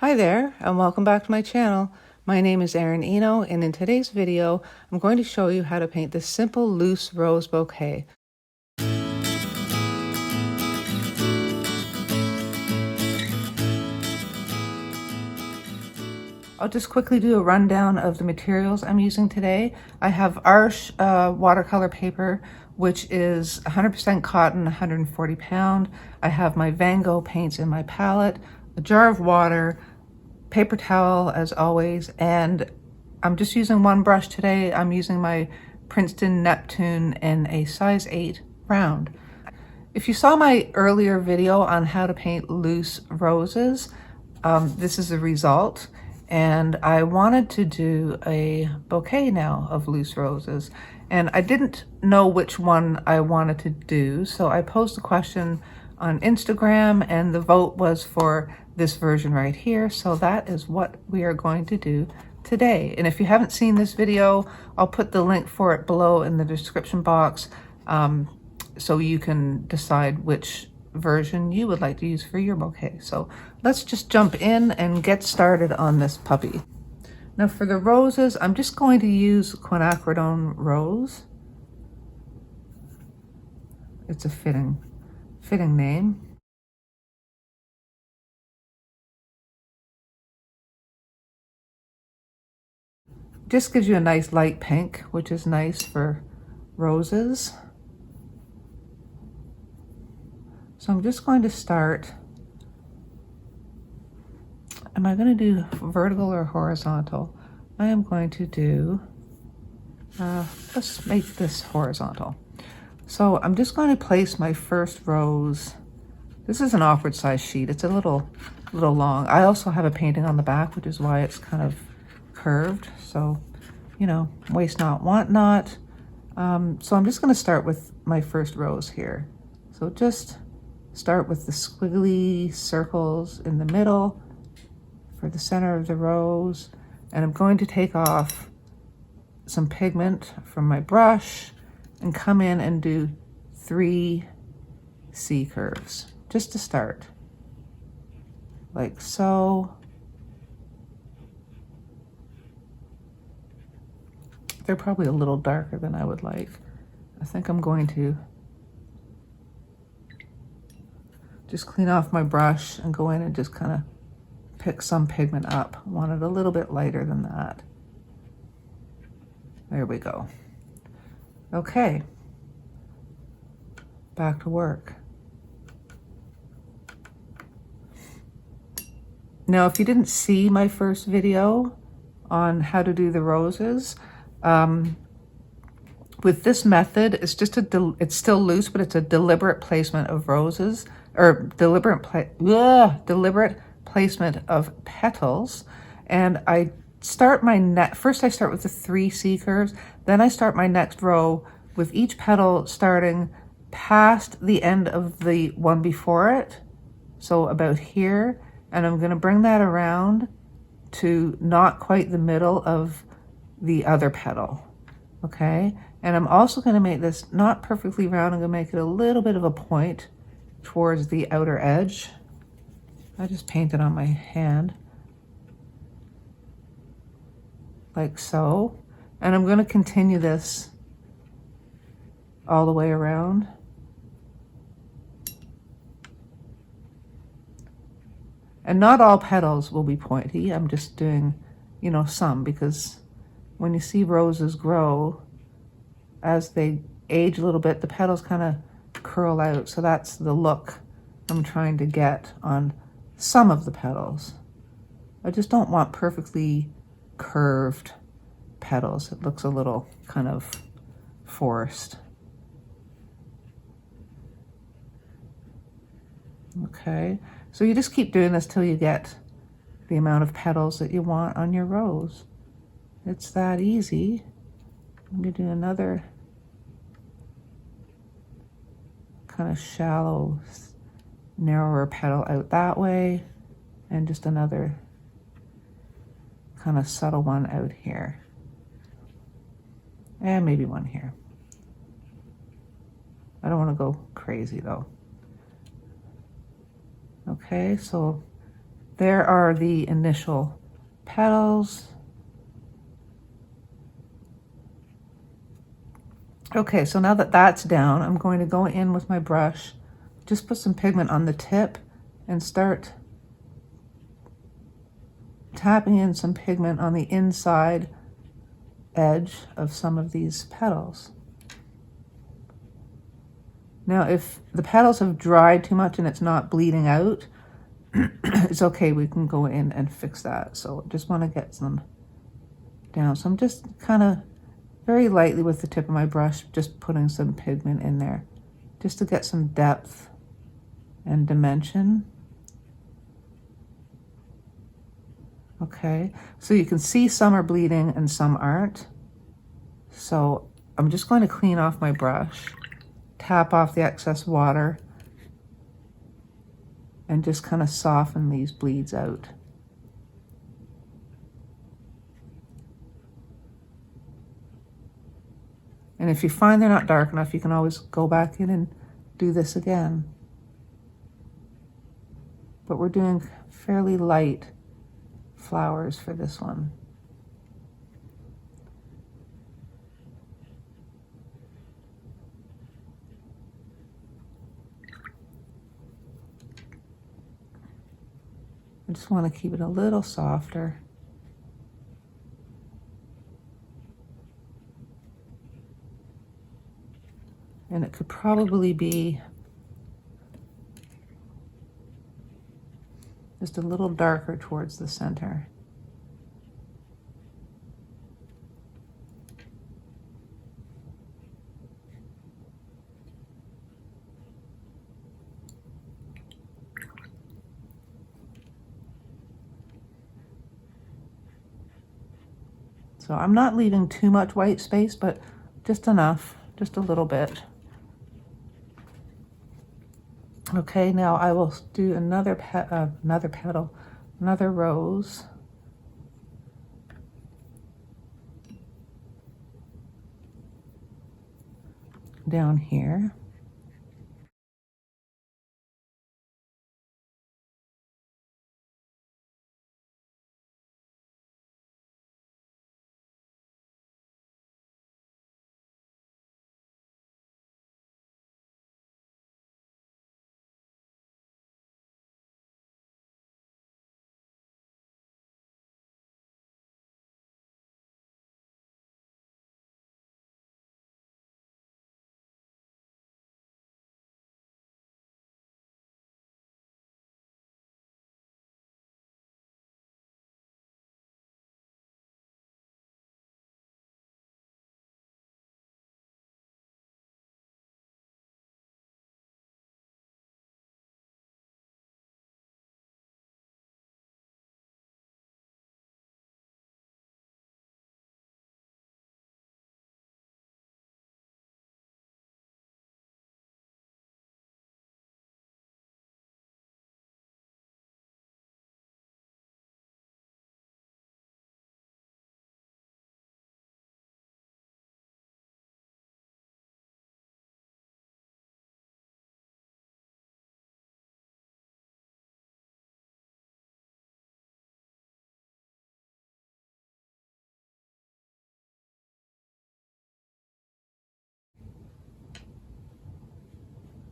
Hi there, and welcome back to my channel. My name is Erin Eno, and in today's video, I'm going to show you how to paint this simple loose rose bouquet. I'll just quickly do a rundown of the materials I'm using today. I have Arches watercolor paper, which is 100% cotton, 140 pound. I have my Van Gogh paints in my palette, a jar of water, paper towel as always, and I'm just using one brush today. I'm using my Princeton Neptune in a size 8 round. If you saw my earlier video on how to paint loose roses, this is the result. And I wanted to do a bouquet now of loose roses. And I didn't know which one I wanted to do, so I posed a question on Instagram and the vote was for this version right here. So that is what we are going to do today. And if you haven't seen this video, I'll put the link for it below in the description box so you can decide which version you would like to use for your bouquet. So let's just jump in and get started on this puppy. Now for the roses, I'm just going to use quinacridone rose. It's a fitting name. Just gives you a nice light pink, which is nice for roses. So I'm just going to start. Am I going to do vertical or horizontal? I am going to do, let's make this horizontal. So I'm just going to place my first rose. This is an awkward size sheet. It's a little long. I also have a painting on the back, which is why it's kind of curved. So, you know, waste not, want not. So I'm just going to start with my first rose here. So just start with the squiggly circles in the middle for the center of the rose. And I'm going to take off some pigment from my brush and come in and do 3 C curves just to start, like so. They're probably a little darker than I would like. I think I'm going to just clean off my brush and go in and just kind of pick some pigment up. I want it a little bit lighter than that. There we go. Okay, back to work. Now, if you didn't see my first video on how to do the roses, with this method, it's just it's still loose, but it's a deliberate placement of roses, or deliberate placement of petals. And I start my first I start with the 3 C curves, then I start my next row with each petal starting past the end of the one before it, so about here, and I'm going to bring that around to not quite the middle of the other petal. Okay, and I'm also going to make this not perfectly round. I'm going to make it a little bit of a point towards the outer edge. I just painted on my hand like so, and I'm going to continue this all the way around. And not all petals will be pointy. I'm just doing, you know, some, because when you see roses grow, as they age a little bit, the petals kind of curl out. So that's the look I'm trying to get on some of the petals. I just don't want perfectly curved petals. It looks a little kind of forced. Okay, so you just keep doing this till you get the amount of petals that you want on your rose. It's that easy. I'm going to do another kind of shallow, narrower petal out that way, and just another kind of subtle one out here, and maybe one here. I don't want to go crazy though. Okay, so there are the initial petals. Okay, so now that that's down, I'm going to go in with my brush, just put some pigment on the tip and start tapping in some pigment on the inside edge of some of these petals. Now, if the petals have dried too much and it's not bleeding out, it's okay, we can go in and fix that. So just want to get some down. So I'm just kind of very lightly with the tip of my brush, just putting some pigment in there, just to get some depth and dimension. Okay, so you can see some are bleeding and some aren't. So I'm just going to clean off my brush, tap off the excess water, and just kind of soften these bleeds out. And if you find they're not dark enough, you can always go back in and do this again. But we're doing fairly light flowers for this one. I just want to keep it a little softer. And it could probably be just a little darker towards the center. So I'm not leaving too much white space, but just enough, just a little bit. Okay, now I will do another petal, another rose. Down here.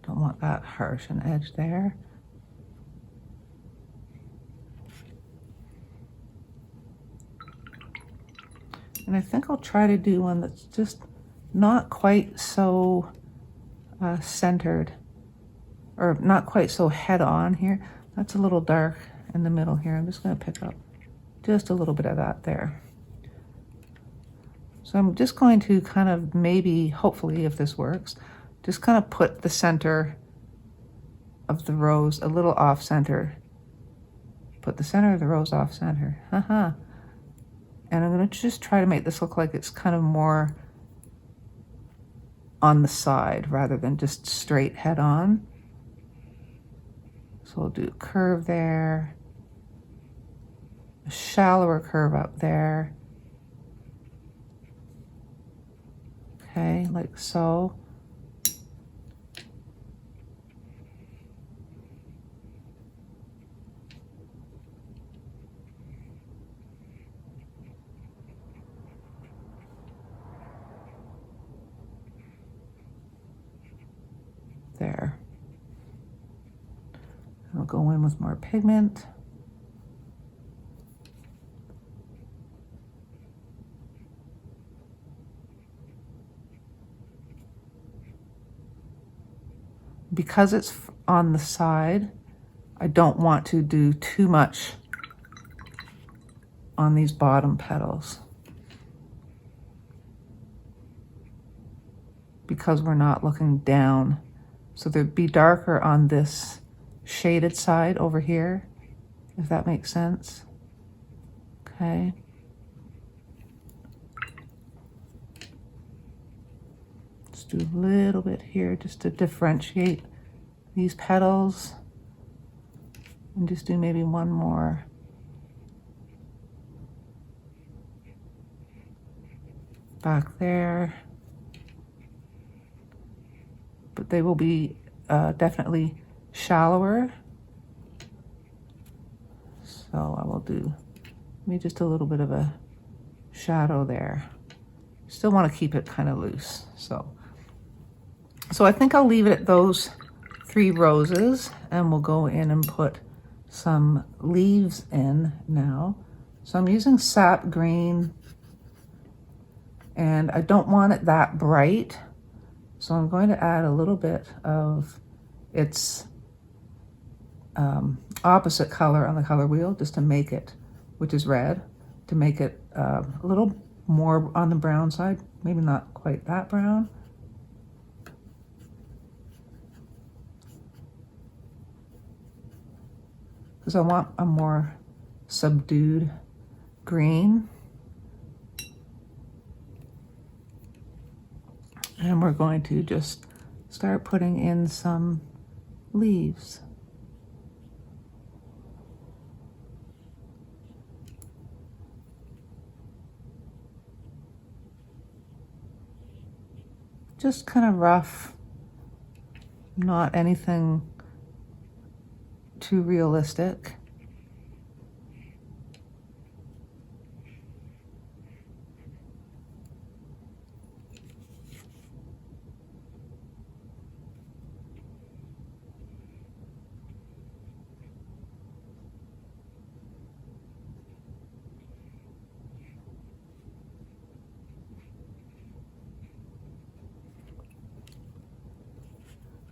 Don't want that harsh an edge there. And I think I'll try to do one that's just not quite so centered, or not quite so head on here. That's a little dark in the middle here. I'm just going to pick up just a little bit of that there. So I'm just going to kind of maybe, hopefully if this works, just kind of put the center of the rose a little off center. Put the center of the rose off center. Haha. And I'm going to just try to make this look like it's kind of more on the side rather than just straight head on. So we'll do a curve there, a shallower curve up there. Okay, like so. go in with more pigment. Because it's on the side, I don't want to do too much on these bottom petals, because we're not looking down. So they'd be darker on this shaded side over here, if that makes sense. Okay. Let's do a little bit here just to differentiate these petals. And just do maybe one more. Back there. But they will be definitely shallower. So I will do maybe just a little bit of a shadow there. Still want to keep it kind of loose. So I think I'll leave it at those 3 roses, and we'll go in and put some leaves in now. So I'm using sap green, and I don't want it that bright. So I'm going to add a little bit of its opposite color on the color wheel, just to make it, which is red, to make it a little more on the brown side, maybe not quite that brown. Because I want a more subdued green. And we're going to just start putting in some leaves. Just kind of rough, not anything too realistic.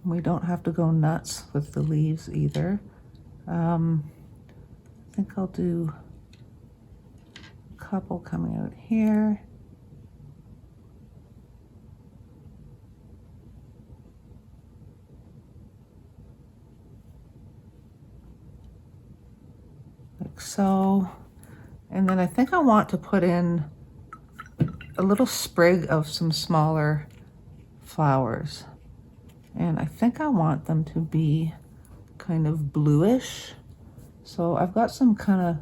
We don't have to go nuts with the leaves either. I think I'll do a couple coming out here. Like so. And then I think I want to put in a little sprig of some smaller flowers. And I think I want them to be kind of bluish. So I've got some kind of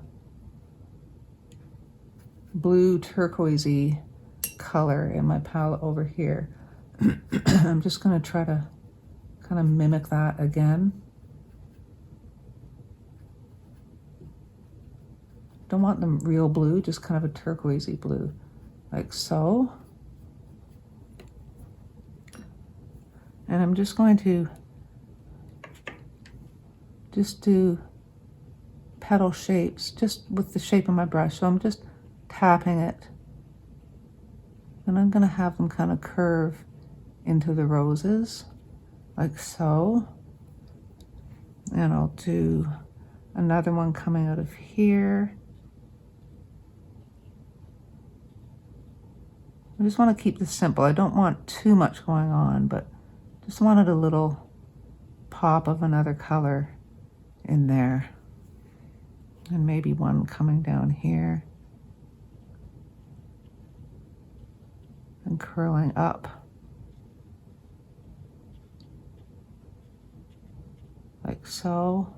blue turquoisey color in my palette over here. I'm just going to try to kind of mimic that again. Don't want them real blue, just kind of a turquoisey blue, like so. And I'm just going to just do petal shapes just with the shape of my brush. So I'm just tapping it. And I'm going to have them kind of curve into the roses, like so. And I'll do another one coming out of here. I just want to keep this simple. I don't want too much going on, but just wanted a little pop of another color in there. And maybe one coming down here and curling up. Like so.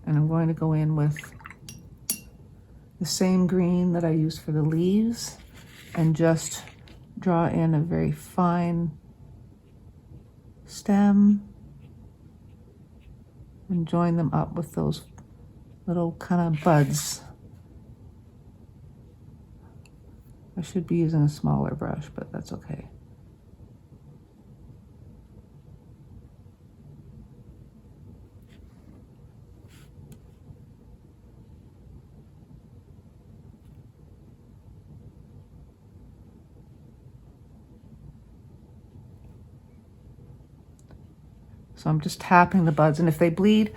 And I'm going to go in with the same green that I used for the leaves and just draw in a very fine stem and join them up with those little kind of buds. I should be using a smaller brush, but that's okay. So I'm just tapping the buds, and if they bleed,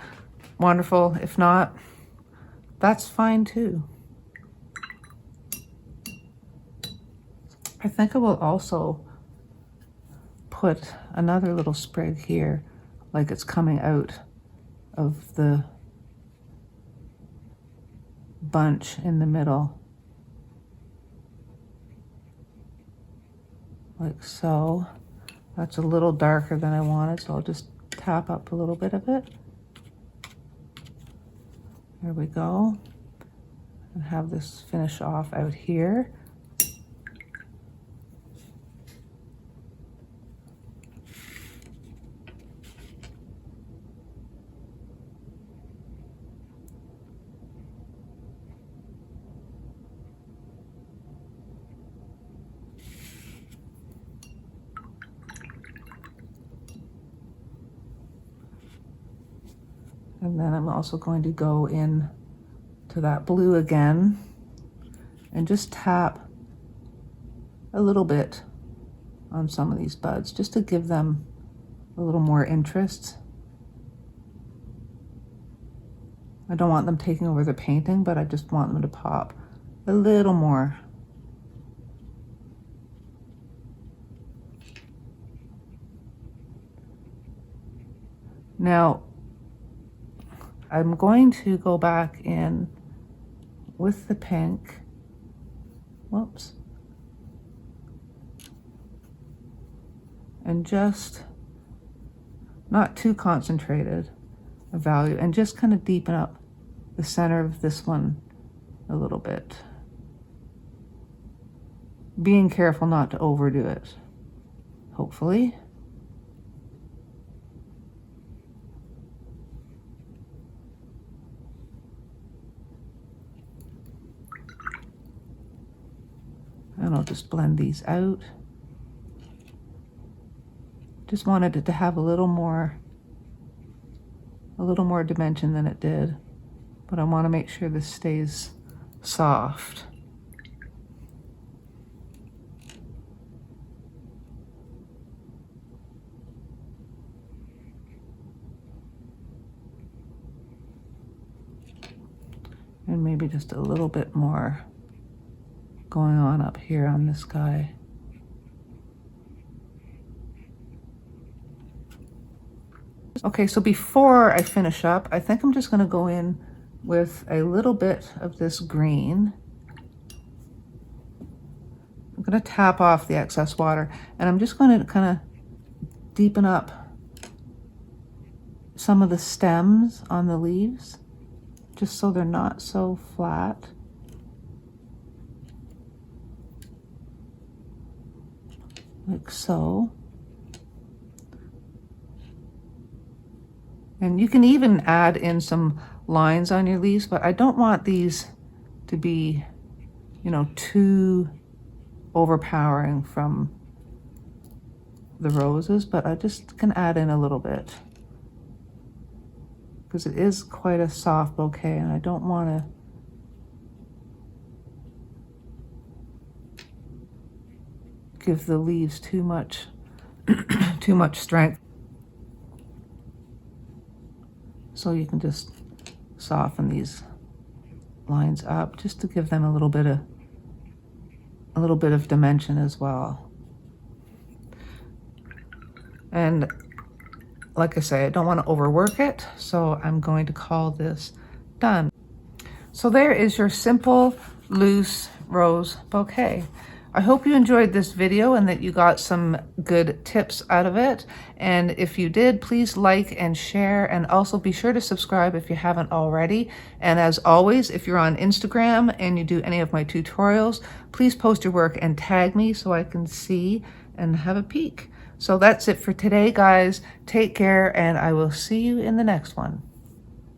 wonderful. If not, that's fine too. I think I will also put another little sprig here, like it's coming out of the bunch in the middle. Like so. That's a little darker than I wanted, so I'll just tap up a little bit of it. There we go. And have this finish off out here. And then I'm also going to go in to that blue again and just tap a little bit on some of these buds just to give them a little more interest. I don't want them taking over the painting, but I just want them to pop a little more. Now, I'm going to go back in with the pink. Whoops. And just, not too concentrated a value, and just kind of deepen up the center of this one a little bit. Being careful not to overdo it, hopefully. And I'll just blend these out. Just wanted it to have a little more dimension than it did, but I want to make sure this stays soft. And maybe just a little bit more going on up here on this guy. Okay, so before I finish up, I think I'm just going to go in with a little bit of this green. I'm going to tap off the excess water, and I'm just going to kind of deepen up some of the stems on the leaves, just so they're not so flat. Like so. And you can even add in some lines on your leaves, but I don't want these to be, you know, too overpowering from the roses, but I just can add in a little bit because it is quite a soft bouquet, and I don't want to give the leaves too much too much strength. So you can just soften these lines up just to give them a little bit of dimension as well. And like I say, I don't want to overwork it, so I'm going to call this done. So there is your simple, loose rose bouquet. I hope you enjoyed this video and that you got some good tips out of it. And if you did, please like and share, and also be sure to subscribe if you haven't already. And as always, if you're on Instagram and you do any of my tutorials, please post your work and tag me so I can see and have a peek. So that's it for today, guys. Take care, and I will see you in the next one.